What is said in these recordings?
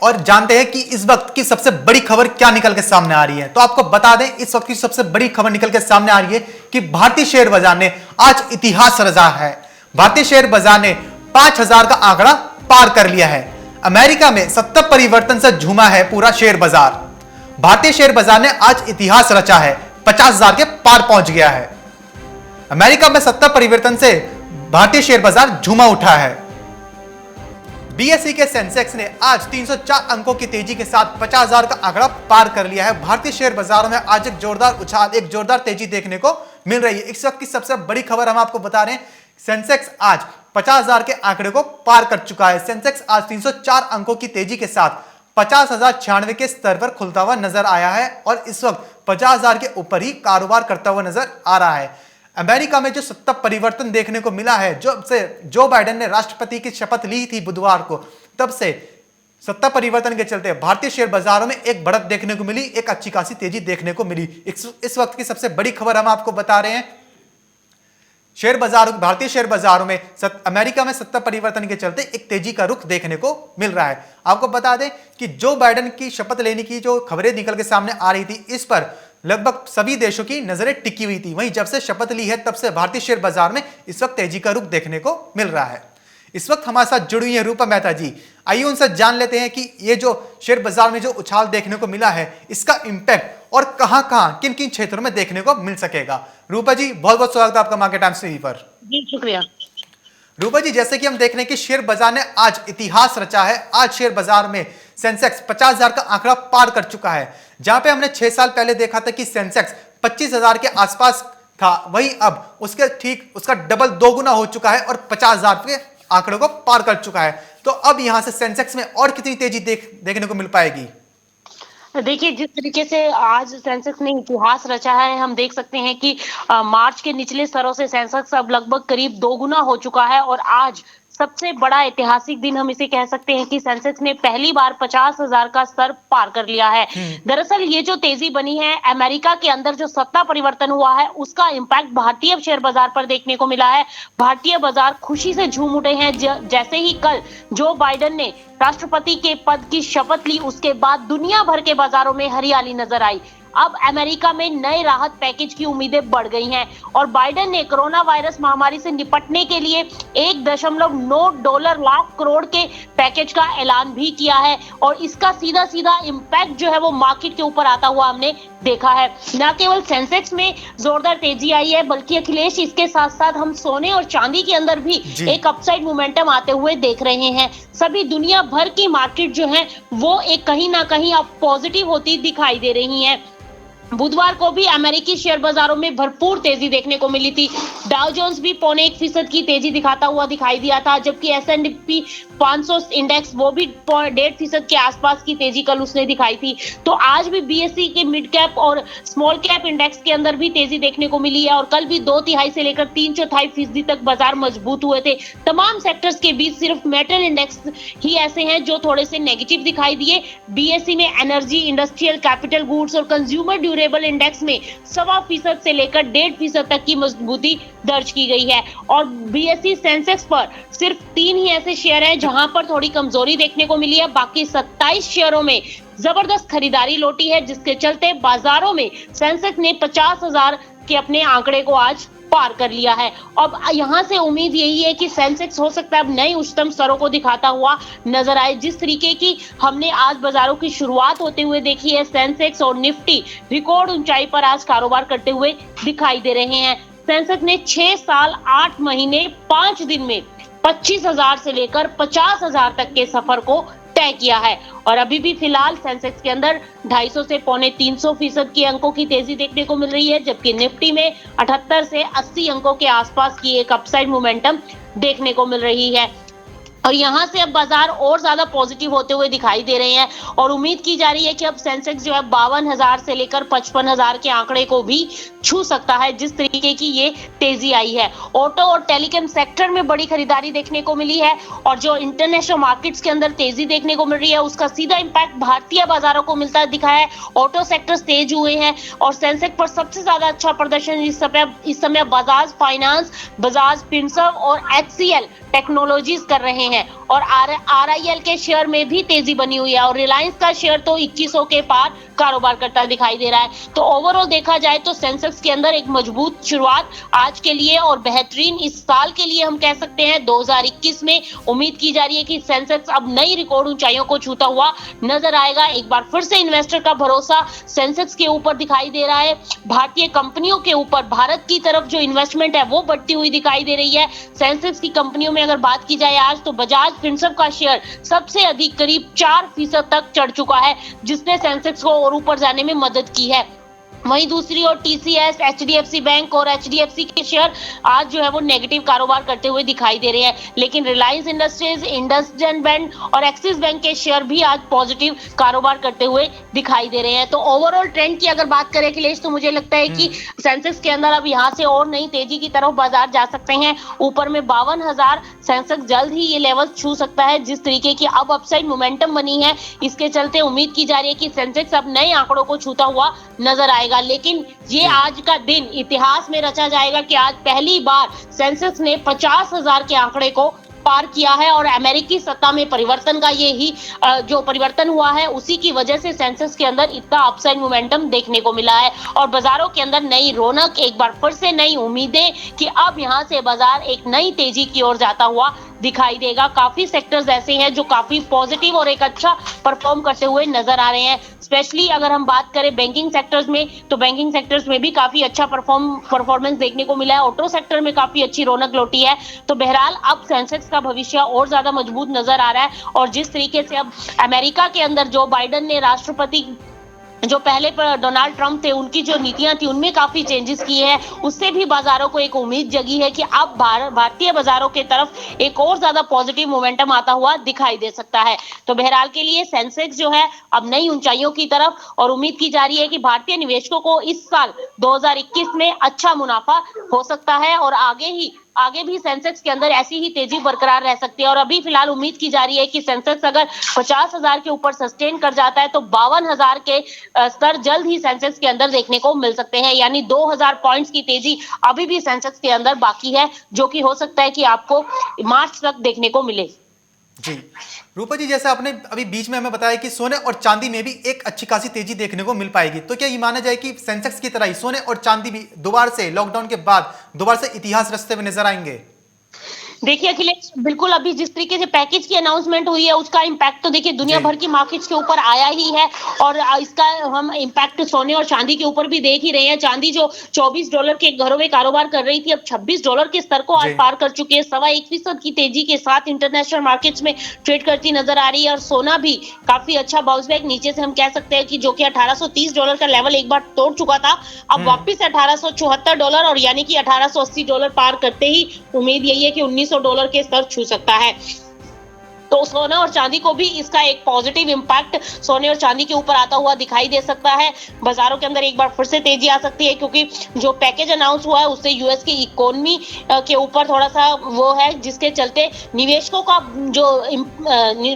और जानते हैं कि इस वक्त की सबसे बड़ी खबर क्या निकल के सामने आ रही है। तो आपको बता दें, इस वक्त की सबसे बड़ी खबर निकल के सामने आ रही है कि भारतीय शेयर बाजार ने आज इतिहास रचा है। भारतीय शेयर बाजार ने 5000 का आंकड़ा पार कर लिया है। अमेरिका में सत्ता परिवर्तन से झूमा है पूरा शेयर बाजार। भारतीय शेयर बाजार ने आज इतिहास रचा है, 50,000 के पार पहुंच गया है। अमेरिका में सत्ता परिवर्तन से भारतीय शेयर बाजार झूमा उठा है। बीएसई के सेंसेक्स ने आज 304 अंकों की तेजी के साथ 50,000 का आंकड़ा पार कर लिया है। भारतीय शेयर बाजारों में आज एक जोरदार उछाल, एक जोरदार तेजी देखने को मिल रही है। इस वक्त की सबसे बड़ी खबर हम आपको बता रहे हैं, सेंसेक्स आज 50,000 के आंकड़े को पार कर चुका है। सेंसेक्स आज 304 अंकों की तेजी के साथ 50,096 के स्तर पर खुलता हुआ नजर आया है और इस वक्त 50,000 के ऊपर ही कारोबार करता हुआ नजर आ रहा है। अमेरिका में जो सत्ता परिवर्तन देखने को मिला है, जब से जो बाइडेन ने राष्ट्रपति की शपथ ली थी बुधवार को, तब से सत्ता परिवर्तन के चलते भारतीय शेयर बाजारों में एक बढ़त देखने को मिली, एक अच्छी खासी तेजी देखने को मिली। इस वक्त की सबसे बड़ी खबर हम आपको बता रहे हैं, शेयर बाजारों, भारतीय शेयर बाजारों में अमेरिका में सत्ता परिवर्तन के चलते एक तेजी का रुख देखने को मिल रहा है। आपको बता दें कि जो बाइडेन की शपथ लेने की जो खबरें निकल के सामने आ रही थी, इस पर लगभग सभी देशों की नजरें टिकी हुई थी। वहीं जब से शपथ ली है, तब से भारतीय शेयर बाजार में इस वक्त तेजी का रुख देखने को मिल रहा है। इस वक्त हमारे साथ जुड़ी हुई है रूपा मेहता जी। आइए उनसे जान लेते हैं कि ये जो शेयर बाजार में जो उछाल देखने को मिला है, इसका इंपैक्ट और कहां कहां, किन किन क्षेत्रों में देखने को मिल सकेगा। रूपा जी, बहुत बहुत स्वागत है आपका मार्केट टाइम्स टीवी पर। जी शुक्रिया। रूपा जी, जैसे कि हम देख रहे हैं कि शेयर बाजार ने आज इतिहास रचा है। आज शेयर बाजार में सेंसेक्स 50,000 का आंकड़ा पार कर चुका है। जहां पे हमने 6 साल पहले देखा था कि सेंसेक्स 25,000 के आसपास था, वही अब उसके ठीक उसका डबल, दोगुना हो चुका है और 50,000 के आंकड़े को पार कर चुका है। तो अब यहां से सेंसेक्स में और कितनी तेजी देखने को मिल पाएगी? देखिए, जिस तरीके से आज सेंसेक्स ने इतिहास रचा है, हम देख सकते हैं कि मार्च के निचले स्तरों से सेंसेक्स अब लगभग करीब दोगुना हो चुका है और आज सबसे बड़ा ऐतिहासिक दिन हम इसे कह सकते हैं कि सेंसेक्स ने पहली बार 50,000 का स्तर पार कर लिया है। दरअसल ये जो तेजी बनी है, अमेरिका के अंदर जो सत्ता परिवर्तन हुआ है, उसका इम्पैक्ट भारतीय शेयर बाजार पर देखने को मिला है। भारतीय बाजार खुशी से झूम उठे हैं। जैसे ही कल जो बाइडेन ने राष्ट्रपति के पद की शपथ ली, उसके बाद दुनिया भर के बाजारों में हरियाली नजर आई। अब अमेरिका में नए राहत पैकेज की उम्मीदें बढ़ गई हैं और बाइडेन ने कोरोना वायरस महामारी से निपटने के लिए $1.9 लाख करोड़ के पैकेज का ऐलान भी किया है और इसका सीधा सीधा इम्पैक्ट जो है वो मार्केट के ऊपर आता हुआ हमने देखा है। न केवल सेंसेक्स में जोरदार तेजी आई है, बल्कि अखिलेश, इसके साथ साथ हम सोने और चांदी के अंदर भी एक अपसाइड मोमेंटम आते हुए देख रहे हैं। सभी दुनिया भर की मार्केट जो है वो एक कहीं ना कहीं अब पॉजिटिव होती दिखाई दे रही है। बुधवार को भी अमेरिकी शेयर बाजारों में भरपूर तेजी देखने को मिली थी। डाउ जोन्स भी 0.25% की तेजी दिखाता हुआ दिखाई दिया था, जबकि S&P 500 इंडेक्स वो भी 0.5% के आसपास की तेजी कल उसने दिखाई थी। तो आज भी बीएसई के मिड कैप और स्मॉल कैप इंडेक्स के अंदर भी तेजी देखने को मिली है और कल भी 2/3 से लेकर 3/4% तक बाजार मजबूत हुए थे। तमाम सेक्टर्स के बीच सिर्फ मेटल इंडेक्स ही ऐसे हैं जो थोड़े से नेगेटिव दिखाई दिए। बीएसई में एनर्जी, इंडस्ट्रियल, कैपिटल गुड्स और कंज्यूमर ड्यूरेबल इंडेक्स में 1.25% से लेकर 1.5% तक की मजबूती दर्ज की गई है और बीएसई सेंसेक्स पर सिर्फ 3 ही ऐसे शेयर हैं जहां पर थोड़ी कमजोरी देखने को मिली है। बाकी 27 शेयरों में जबरदस्त खरीदारी लौटी है, जिसके चलते बाजारों में सेंसेक्स ने 50,000 के अपने आंकड़े को आज पार कर लिया है। अब यहां से उम्मीद यही है कि सेंसेक्स हो सकता है अब नए उच्चतम स्तरों को दिखाता हुआ नजर आए। जिस तरीके की हमने आज बाजारों की शुरुआत होते हुए देखी है, सेंसेक्स और निफ्टी रिकॉर्ड ऊंचाई पर आज कारोबार करते हुए दिखाई दे रहे हैं। सेंसेक्स ने 6 साल 8 महीने 5 दिन में 25,000 से लेकर 50,000 तक के सफर को तय किया है और अभी भी फिलहाल सेंसेक्स के अंदर 250 से 350% की अंकों की तेजी देखने को मिल रही है, जबकि निफ्टी में 78 से 80 अंकों के आसपास की एक अपसाइड मोमेंटम देखने को मिल रही है। और यहां से अब बाजार और ज्यादा पॉजिटिव होते हुए दिखाई दे रहे हैं और उम्मीद की जा रही है कि अब सेंसेक्स जो है 52,000 से लेकर 55,000 के आंकड़े को भी छू सकता है, जिस तरीके की ये तेजी आई है। ऑटो और टेलीकॉम सेक्टर में बड़ी खरीदारी देखने को मिली है और जो इंटरनेशनल मार्केट्स के अंदर तेजी देखने को मिल रही है, उसका सीधा इंपैक्ट भारतीय बाजारों को मिलता दिखा है। ऑटो सेक्टर तेज हुए हैं और सेंसेक्स पर सबसे ज्यादा अच्छा प्रदर्शन इस समय बजाज फाइनेंस, बजाज फिनसर्व और HCL टेक्नोलॉजीज कर रहे हैं और आरआईएल के शेयर में भी तेजी बनी हुई है और रिलायंस का शेयर तो 2100 के पार कारोबार करता दिखाई दे रहा है। तो ओवरऑल देखा जाए तो सेंसेक्स के अंदर एक मजबूत शुरुआत आज के लिए और बेहतरीन इस साल के लिए हम कह सकते हैं। 2021 में उम्मीद की जा रही है कि सेंसेक्स अब नई रिकॉर्ड ऊंचाइयों को छूता हुआ नजर आएगा। एक बार फिर से इन्वेस्टर का भरोसा सेंसेक्स के ऊपर दिखाई दे रहा है। भारतीय कंपनियों के ऊपर भारत की तरफ जो इन्वेस्टमेंट है वो बढ़ती हुई दिखाई दे रही है। सेंसेक्स की कंपनियों में अगर बात की जाए आज तो बजाज फिनसर्व का शेयर सबसे अधिक करीब 4% तक चढ़ चुका है, जिसने सेंसेक्स को और ऊपर जाने में मदद की है। वहीं दूसरी ओर टीसीएस, एचडीएफसी बैंक और एचडीएफसी के शेयर आज जो है वो नेगेटिव कारोबार करते हुए दिखाई दे रहे हैं, लेकिन रिलायंस इंडस्ट्रीज, इंडसइंड बैंक और एक्सिस बैंक के शेयर भी आज पॉजिटिव कारोबार करते हुए दिखाई दे रहे हैं। तो ओवरऑल ट्रेंड की अगर बात करें अखिलेश, तो मुझे लगता है कि सेंसेक्स के अंदर अब यहाँ से और नई तेजी की तरफ बाजार जा सकते हैं। ऊपर में 52,000 सेंसेक्स जल्द ही ये लेवल छू सकता है। जिस तरीके की अब अपसाइड मोमेंटम बनी है, इसके चलते उम्मीद की जा रही है कि सेंसेक्स अब नए आंकड़ों को छूता हुआ नजर आएगा। लेकिन ये आज का दिन इतिहास में रचा जाएगा कि आज पहली बार सेंसेक्स ने 50,000 के आंकड़े को पार किया है और अमेरिकी सत्ता में परिवर्तन का ये ही जो परिवर्तन हुआ है, उसी की वजह से सेंसेक्स के अंदर इतना अपसाइड मोमेंटम देखने को मिला है और बाजारों के अंदर नई रौनक, एक बार फिर से नई उम्मीदें कि अब यहां से बाजार एक नई तेजी की ओर जाता हुआ दिखाई देगा। काफी सेक्टर्स ऐसे हैं जो काफी पॉजिटिव और एक अच्छा परफॉर्म करते हुए नजर आ रहे हैं। स्पेशली अगर हम बात करें बैंकिंग सेक्टर्स में, तो बैंकिंग सेक्टर्स में भी काफी अच्छा परफॉर्मेंस देखने को मिला है। ऑटो सेक्टर में काफी अच्छी रौनक लौटी है। तो बहरहाल अब सेंसेक्स का भविष्य और ज्यादा मजबूत नजर आ रहा है और जिस तरीके से अब अमेरिका के अंदर जो बाइडेन ने राष्ट्रपति जो पहले पर डोनाल्ड ट्रंप थे, उनकी जो नीतियां थी उनमें काफी चेंजेस किए हैं, उससे भी बाजारों को एक उम्मीद जगी है कि अब भारतीय बाजारों के तरफ एक और ज्यादा पॉजिटिव मोमेंटम आता हुआ दिखाई दे सकता है। तो बहरहाल के लिए सेंसेक्स जो है अब नई ऊंचाइयों की तरफ और उम्मीद की जा रही है कि भारतीय निवेशकों को इस साल 2021 में अच्छा मुनाफा हो सकता है और आगे भी सेंसेक्स के अंदर ऐसी ही तेजी बरकरार रह सकती है। और अभी फिलहाल उम्मीद की जा रही है कि सेंसेक्स अगर 50,000 के ऊपर सस्टेन कर जाता है तो 52,000 के स्तर जल्द ही सेंसेक्स के अंदर देखने को मिल सकते हैं। यानी 2,000 पॉइंट्स की तेजी अभी भी सेंसेक्स के अंदर बाकी है, जो कि हो सकता है कि आपको मार्च तक देखने को मिले। जी रूपा जी, जैसे आपने अभी बीच में हमें बताया कि सोने और चांदी में भी एक अच्छी खासी तेजी देखने को मिल पाएगी, तो क्या ये माना जाए कि सेंसेक्स की तरह ही सोने और चांदी भी दोबारा से लॉकडाउन के बाद दोबारा से इतिहास रचते हुए नजर आएंगे? देखिए अखिलेश, बिल्कुल अभी जिस तरीके से पैकेज की अनाउंसमेंट हुई है उसका इम्पैक्ट तो देखिए दुनिया भर की मार्केट्स के ऊपर आया ही है और इसका हम इम्पैक्ट सोने और चांदी के ऊपर भी देख ही रहे हैं। चांदी जो $24 के घरों में कारोबार कर रही थी, अब $26 के स्तर को आज पार कर चुकी है। 1.25% की तेजी के साथ इंटरनेशनल मार्केट्स में ट्रेड करती नजर आ रही है और सोना भी काफी अच्छा बाउंस बैक, नीचे से हम कह सकते हैं कि जो कि $1830 का लेवल एक बार तोड़ चुका था, अब वापिस $1874 और यानी कि $1880 पार करते ही उम्मीद यही है कि $1900 के स्तर छू सकता है। तो सोना और चांदी को भी इसका एक पॉजिटिव इंपैक्ट सोने और चांदी के ऊपर आता हुआ दिखाई दे सकता है। बाजारों के अंदर एक बार फिर से तेजी आ सकती है क्योंकि जो पैकेज अनाउंस हुआ है उससे यूएस की इकोनॉमी के ऊपर थोड़ा सा वो है, जिसके चलते निवेशकों का जो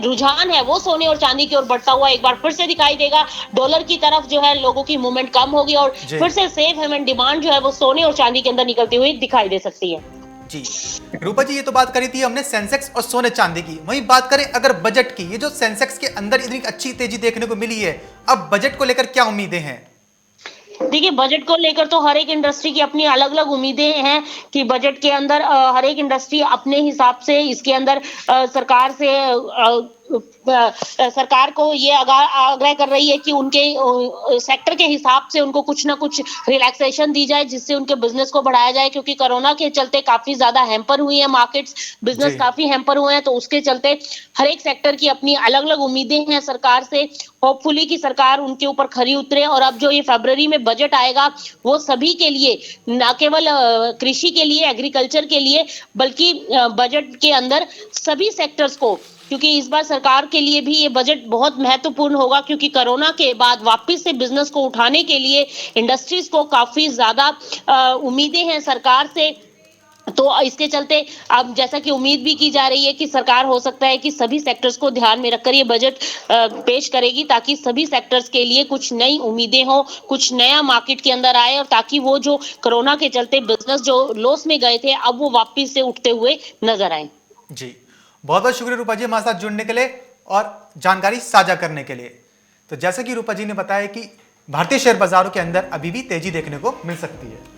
रुझान है वो सोने और चांदी की ओर बढ़ता हुआ एक बार फिर से दिखाई देगा। डॉलर की तरफ जो है लोगों की मूवमेंट कम होगी और फिर से सेफ हेवन डिमांड जो है वो सोने और चांदी के अंदर निकलती हुई दिखाई दे सकती है। जी रूपा जी, ये तो बात करी थी हमने सेंसेक्स और सोने चांदी की। वहीं बात करें अगर बजट की, ये जो सेंसेक्स के अंदर इतनी अच्छी तेजी देखने को मिली है, अब बजट को लेकर क्या उम्मीदें हैं? देखिए बजट को लेकर तो हर एक इंडस्ट्री की अपनी अलग अलग उम्मीदें हैं कि बजट के अंदर हर एक इंडस्ट्री अपने हिसाब से इसके अंदर सरकार को ये आग्रह कर रही है कि उनके सेक्टर के हिसाब से उनको कुछ ना कुछ रिलैक्सेशन दी जाए जिससे उनके बिजनेस को बढ़ाया जाए, क्योंकि कोरोना के चलते काफी ज्यादा हैम्पर हुई है मार्केट्स, बिजनेस काफी हैम्पर हुए हैं। तो उसके चलते हर एक सेक्टर की अपनी अलग अलग उम्मीदें हैं सरकार से। होपफुली कि सरकार उनके ऊपर खरी उतरे और अब जो ये फरवरी में बजट आएगा वो सभी के लिए, न केवल कृषि के लिए, एग्रीकल्चर के लिए, बल्कि बजट के अंदर सभी सेक्टर्स को, क्योंकि इस बार सरकार के लिए भी ये बजट बहुत महत्वपूर्ण होगा क्योंकि कोरोना के बाद वापस से बिजनेस को उठाने के लिए इंडस्ट्रीज को काफी ज्यादा उम्मीदें हैं सरकार से। तो इसके चलते अब जैसा कि उम्मीद भी की जा रही है कि सरकार हो सकता है कि सभी सेक्टर्स को ध्यान में रखकर ये बजट पेश करेगी ताकि सभी सेक्टर्स के लिए कुछ नई उम्मीदें हो, कुछ नया मार्केट के अंदर आए और ताकि वो जो कोरोना के चलते बिजनेस जो लॉस में गए थे अब वो वापस से उठते हुए नजर आए। जी, बहुत बहुत शुक्रिया रूपा जी हमारे साथ जुड़ने के लिए और जानकारी साझा करने के लिए। तो जैसे कि रूपा जी ने बताया कि भारतीय शेयर बाजारों के अंदर अभी भी तेजी देखने को मिल सकती है।